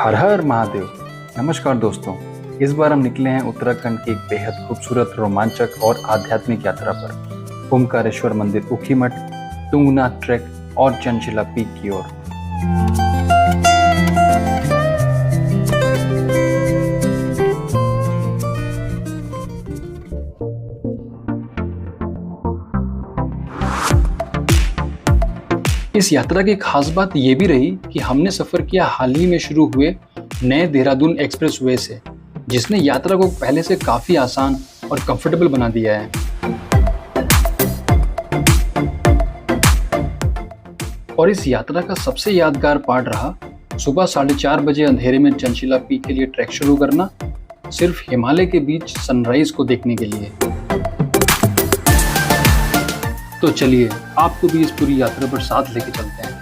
हर हर महादेव। नमस्कार दोस्तों, इस बार हम निकले हैं उत्तराखंड की एक बेहद खूबसूरत, रोमांचक और आध्यात्मिक यात्रा पर। ओमकारेश्वर मंदिर, ऊखीमठ, तुंगनाथ ट्रैक और चंचला पीक की ओर। इस यात्रा की खास बात यह भी रही कि हमने सफर किया हाल ही में शुरू हुए नए देहरादून एक्सप्रेसवे से, जिसने यात्रा को पहले से काफी आसान और कंफर्टेबल बना दिया है। और इस यात्रा का सबसे यादगार पार्ट रहा सुबह 4:30 बजे अंधेरे में चंचला पीक के लिए ट्रैक शुरू करना, सिर्फ हिमालय के बीच सनराइज को देखने के लिए। तो चलिए आपको भी इस पूरी यात्रा पर साथ लेके चलते हैं।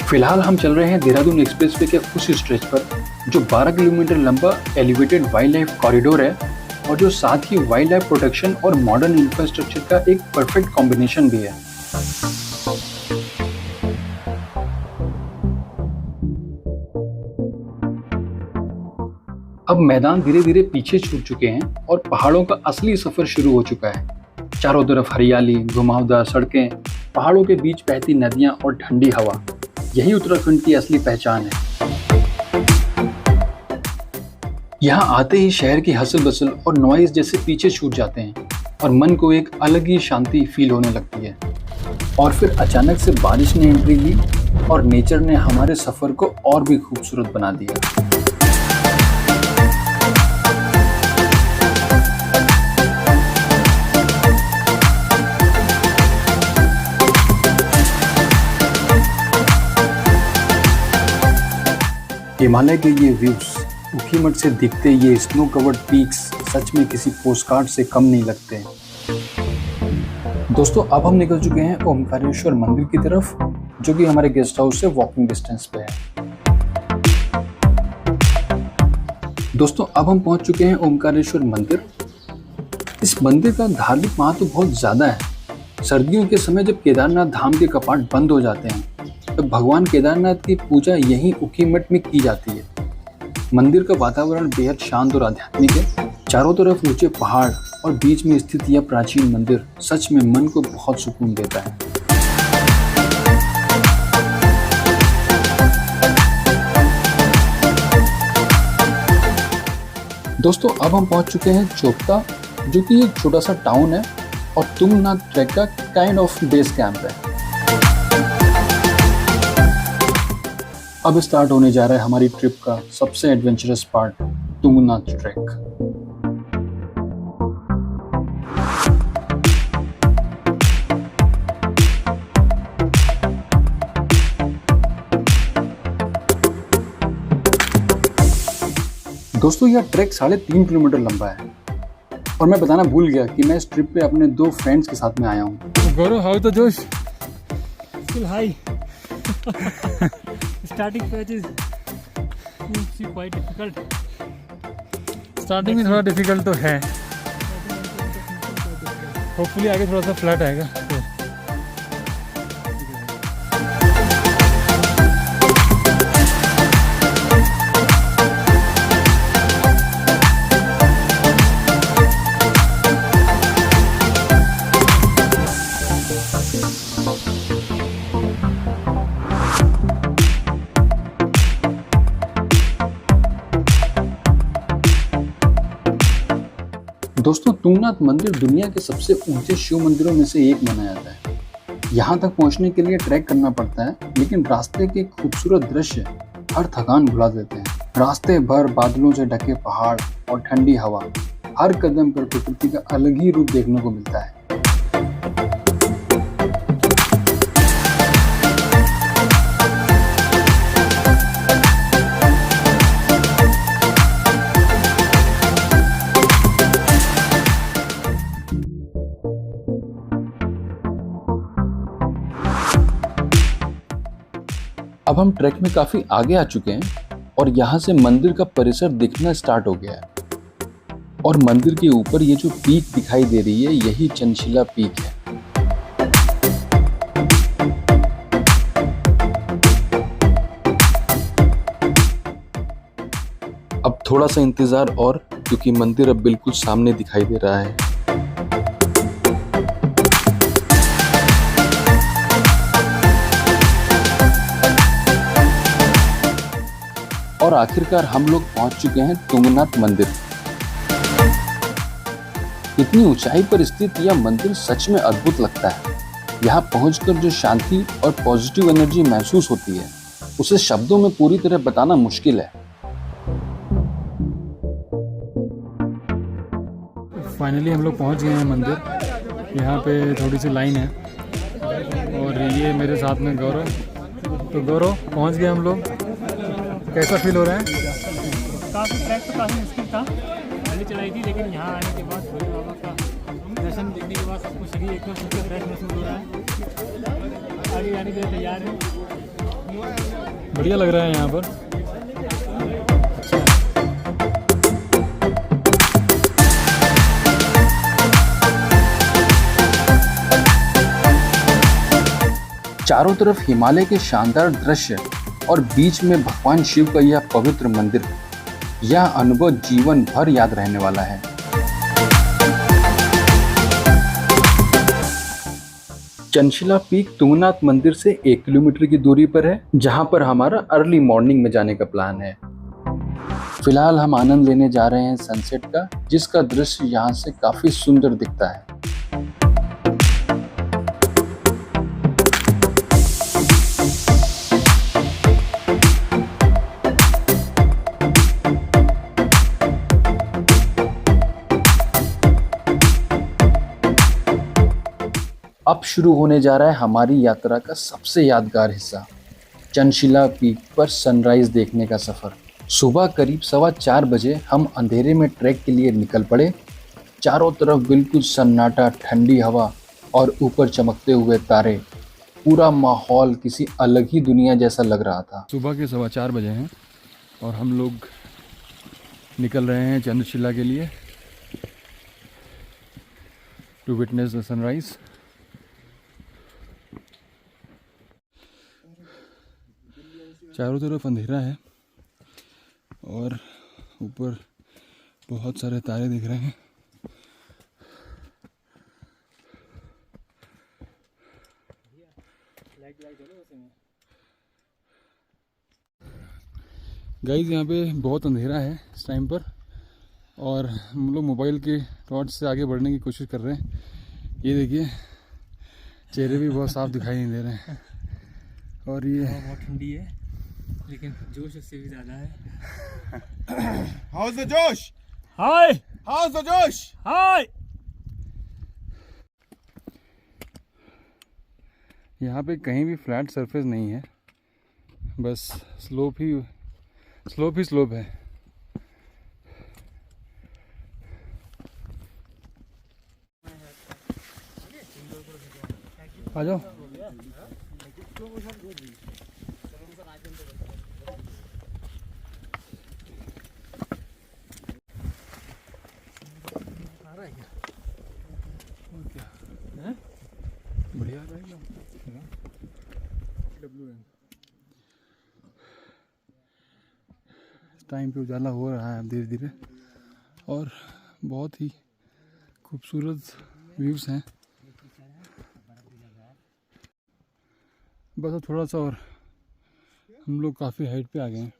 फिलहाल हम चल रहे हैं देहरादून एक्सप्रेसवे के उस स्ट्रेच पर जो 12 किलोमीटर लंबा एलिवेटेड वाइल्ड लाइफ कॉरिडोर है और जो साथ ही वाइल्ड लाइफ प्रोटेक्शन और मॉडर्न इंफ्रास्ट्रक्चर का एक परफेक्ट कॉम्बिनेशन भी है। अब मैदान धीरे धीरे पीछे छूट चुके हैं और पहाड़ों का असली सफर शुरू हो चुका है। चारों तरफ हरियाली, घुमावदार सड़कें, पहाड़ों के बीच बहती नदियां और ठंडी हवा, यही उत्तराखंड की असली पहचान है। यहाँ आते ही शहर की हसल बसल और नॉइज जैसे पीछे छूट जाते हैं और मन को एक अलग ही शांति फील होने लगती है। और फिर अचानक से बारिश ने एंट्री ली और नेचर ने हमारे सफर को और भी खूबसूरत बना दिया। हिमालय के ये व्यूज, ऊखीमठ से दिखते ये स्नो कवर्ड पीक्स सच में किसी पोस्टकार्ड से कम नहीं लगते। दोस्तों, अब हम निकल चुके हैं ओमकारेश्वर मंदिर की तरफ, जो कि हमारे गेस्ट हाउस से वॉकिंग डिस्टेंस पे है। दोस्तों, अब हम पहुंच चुके हैं ओमकारेश्वर मंदिर। इस मंदिर का धार्मिक महत्व बहुत ज्यादा है। सर्दियों के समय जब केदारनाथ धाम के कपाट बंद हो जाते हैं तो भगवान केदारनाथ की पूजा यहीं ऊखीमठ में की जाती है। मंदिर का वातावरण बेहद शांत और आध्यात्मिक है। चारों तरफ ऊंचे पहाड़ और बीच में स्थित यह प्राचीन मंदिर सच में मन को बहुत सुकून देता है। दोस्तों, अब हम पहुंच चुके हैं चोपता, जो कि एक छोटा सा टाउन है और तुंगनाथ ट्रैक का काइंड ऑफ बेस कैंप है। अब स्टार्ट होने जा रहा है हमारी ट्रिप का सबसे एडवेंचरस पार्ट, तुंगनाथ ट्रैक। दोस्तों, यह ट्रैक 3.5 किलोमीटर लंबा है और मैं बताना भूल गया कि मैं इस ट्रिप पे अपने 2 फ्रेंड्स के साथ में आया हूँ। गौरव, हाउ द जोश? Still high. Starting patch is quite difficult. Starting में थोड़ा डिफिकल्ट तो है, होपफुली आगे थोड़ा सा फ्लैट आएगा तो। दोस्तों, तुंगनाथ मंदिर दुनिया के सबसे ऊंचे शिव मंदिरों में से एक माना जाता है। यहाँ तक पहुँचने के लिए ट्रैक करना पड़ता है, लेकिन रास्ते के खूबसूरत दृश्य हर थकान भुला देते हैं। रास्ते भर बादलों से ढके पहाड़ और ठंडी हवा, हर कदम पर प्रकृति का अलग ही रूप देखने को मिलता है। अब हम ट्रैक में काफी आगे आ चुके हैं और यहाँ से मंदिर का परिसर दिखना स्टार्ट हो गया है। और मंदिर के ऊपर ये जो पीक दिखाई दे रही है, यही चंचला पीक है। थोड़ा सा इंतज़ार और, क्योंकि मंदिर अब बिल्कुल सामने दिखाई दे रहा है। और आखिरकार हम लोग पहुंच चुके हैं तुंगनाथ मंदिर। इतनी ऊंचाई पर स्थित यह मंदिर सच में अद्भुत लगता है। यहाँ पहुंचकर जो शांति और पॉजिटिव एनर्जी महसूस होती है, उसे शब्दों में पूरी तरह बताना मुश्किल है। फाइनली हम लोग पहुंच गए हैं मंदिर। यहाँ पे थोड़ी सी लाइन है और ये मेरे साथ में गौरव। तो गौरव, पहुंच गए हम लोग। कैसा फील हो रहा है? काफ़ी ट्रैक तो काफ़ी मुश्किल था, पहले चढ़ाई थी, लेकिन यहाँ आने के बाद भोले बाबा का दर्शन देखने के बाद सबको शरीर एकदम से फ्रेश महसूस हो रहा है। आगे जाने के लिए तैयार है। बढ़िया लग रहा है यहाँ पर। चारों तरफ हिमालय के शानदार दृश्य और बीच में भगवान शिव का यह पवित्र मंदिर, यह अनुभव जीवन भर याद रहने वाला है। चंशिला पीक तुंगनाथ मंदिर से 1 किलोमीटर की दूरी पर है, जहां पर हमारा अर्ली मॉर्निंग में जाने का प्लान है। फिलहाल हम आनंद लेने जा रहे हैं सनसेट का, जिसका दृश्य यहां से काफी सुंदर दिखता है। अब शुरू होने जा रहा है हमारी यात्रा का सबसे यादगार हिस्सा, चंशिला पीक पर सनराइज देखने का सफ़र। सुबह करीब 4:15 बजे हम अंधेरे में ट्रैक के लिए निकल पड़े। चारों तरफ बिल्कुल सन्नाटा, ठंडी हवा और ऊपर चमकते हुए तारे। पूरा माहौल किसी अलग ही दुनिया जैसा लग रहा था। सुबह के 4:15 बजे हैं और हम लोग निकल रहे हैं चंद्रशिला के लिए टू विटनेस द सनराइज। चारों तरफ अंधेरा है और ऊपर बहुत सारे तारे दिख रहे हैं। गाइस, यहाँ पे बहुत अंधेरा है इस टाइम पर और हम लोग मोबाइल के टॉर्च से आगे बढ़ने की कोशिश कर रहे हैं। ये देखिए, चेहरे भी बहुत साफ दिखाई नहीं दे रहे हैं और ये बहुत ठंडी है, लेकिन जोश उससे भी ज़्यादा है। How's the Josh? Hi How's the Josh? हाय। यहाँ पे कहीं भी फ्लैट सरफेस नहीं है, बस स्लोप ही स्लोप है। आ जाओ। बढ़िया रहेगा। टाइम पे उजाला हो रहा है धीरे धीरे और बहुत ही खूबसूरत व्यूज़ हैं। बस अब थोड़ा सा और हम लोग काफ़ी हाइट पे आ गए हैं।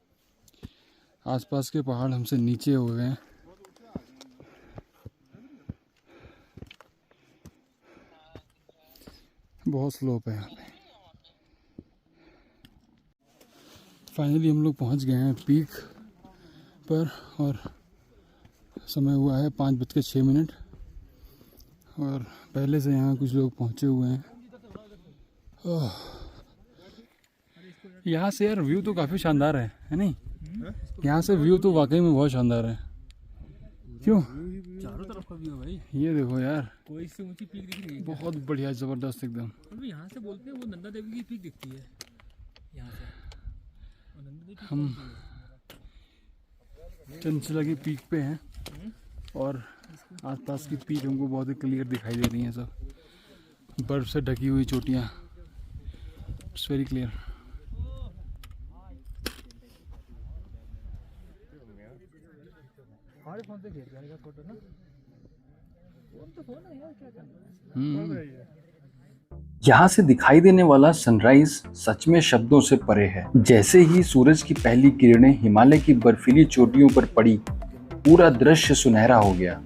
आसपास के पहाड़ हमसे नीचे हो गए हैं। बहुत स्लोप है यहाँ पे। फाइनली हम लोग पहुँच गए हैं पीक पर और समय हुआ है 5:06 और पहले से यहाँ कुछ लोग पहुँचे हुए हैं। यहाँ से यार व्यू तो काफ़ी शानदार है नहीं? यहाँ से व्यू तो वाकई में बहुत शानदार है। क्यों? चारों तरफ का व्यू है भाई। ये देखो यार, कोई इससे ऊंची पीक दिख रही है? बहुत बढ़िया, ज़बरदस्त एकदम। अभी यहाँ से बोलते हैं वो नंदा देवी की पीक दिखती है यहाँ से। और नंदा देवी हम चंशिला की पीक पे हैं और आसपास की पीक हमको बहुत ही क्लियर दिखाई दे रही हैं। सब बर्फ से ढकी हुई चोटियाँ, इट्स वेरी क्लियर। हमारे फोन से घेर जाएगा फोटो ना, फोन तो फोन है यार, क्या करना। यहाँ से दिखाई देने वाला सनराइज सच में शब्दों से परे है। जैसे ही सूरज की पहली किरणें हिमालय की बर्फीली चोटियों पर पड़ी, पूरा दृश्य सुनहरा हो गया।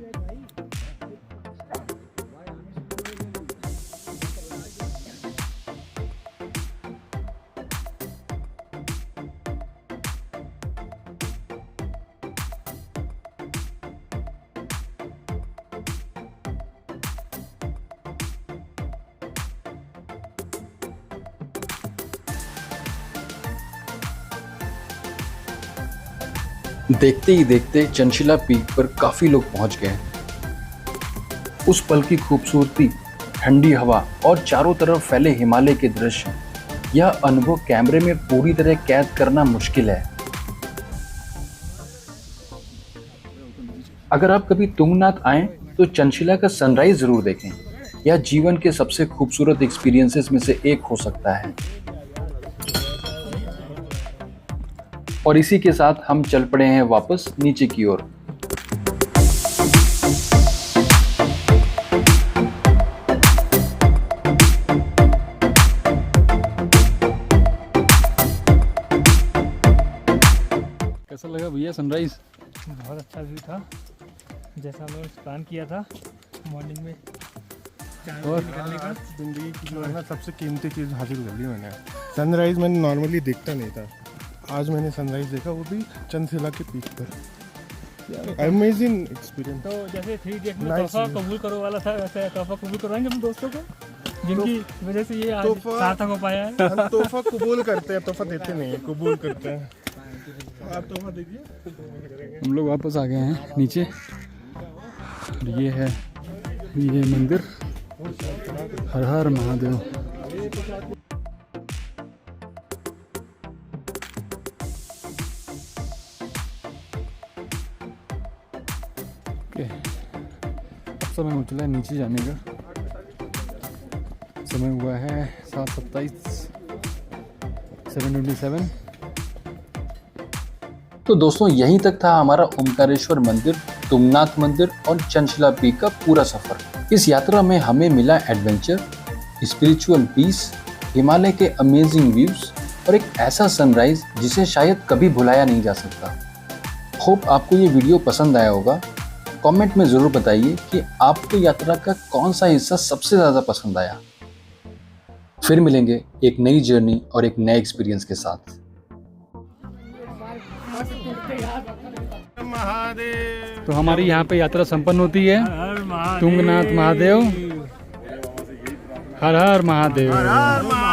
देखते ही देखते चंशिला पीक पर काफी लोग पहुंच गए। उस पल की खूबसूरती, ठंडी हवा और चारों तरफ फैले हिमालय के दृश्य, यह अनुभव कैमरे में पूरी तरह कैद करना मुश्किल है। अगर आप कभी तुंगनाथ आएं तो चंशिला का सनराइज जरूर देखें। यह जीवन के सबसे खूबसूरत एक्सपीरियंसेस में से एक हो सकता है। और इसी के साथ हम चल पड़े हैं वापस नीचे की ओर। कैसा लगा भैया सनराइज? बहुत अच्छा व्यू था, जैसा हमने प्लान किया था मॉर्निंग में। और जिंदगी की जो है ना सबसे कीमती चीज़ हासिल कर ली मैंने। सनराइज मैंने नॉर्मली देखता नहीं था, आज मैंने सनराइज देखा, वो भी चंशिला के पीक पर। Amazing experience. तो जैसे 3 इडियट में Nice तोहफा view। कबूल करो वाला था, वैसे तोहफा कबूल करवाएंगे हम दोस्तों को, जिनकी वजह से ये आज तोहफा- सार्थक हो पाया है। हम तोहफा कबूल करते हैं, तोहफा देते नहीं है, कबूल करते हैं। आप तोहफा देखिए। हम लोग वापस आ गए हैं नीचे। और ये मंदिर, हर हर महादेव। ओके, अब समय हो चला है नीचे जाने का। समय हुआ है 7:27, 7:27। तो दोस्तों यहीं तक था हमारा ओमकारेश्वर मंदिर, तुंगनाथ मंदिर और चंशिला पीक का पूरा सफर। इस यात्रा में हमें मिला एडवेंचर, स्पिरिचुअल पीस, हिमालय के अमेजिंग व्यूज और एक ऐसा सनराइज जिसे शायद कभी भुलाया नहीं जा सकता। होप आपको ये वीडियो पसंद आया होगा। कमेंट में ज़रूर बताइए कि आपको यात्रा का कौन सा हिस्सा सबसे ज़्यादा पसंद आया। फिर मिलेंगे एक नई जर्नी और एक नए एक्सपीरियंस के साथ। महादेव। तो हमारी यहाँ पे यात्रा संपन्न होती है। हर महादेव। तुंगनाथ महादेव, हर हर महादेव। हर हर महादेव।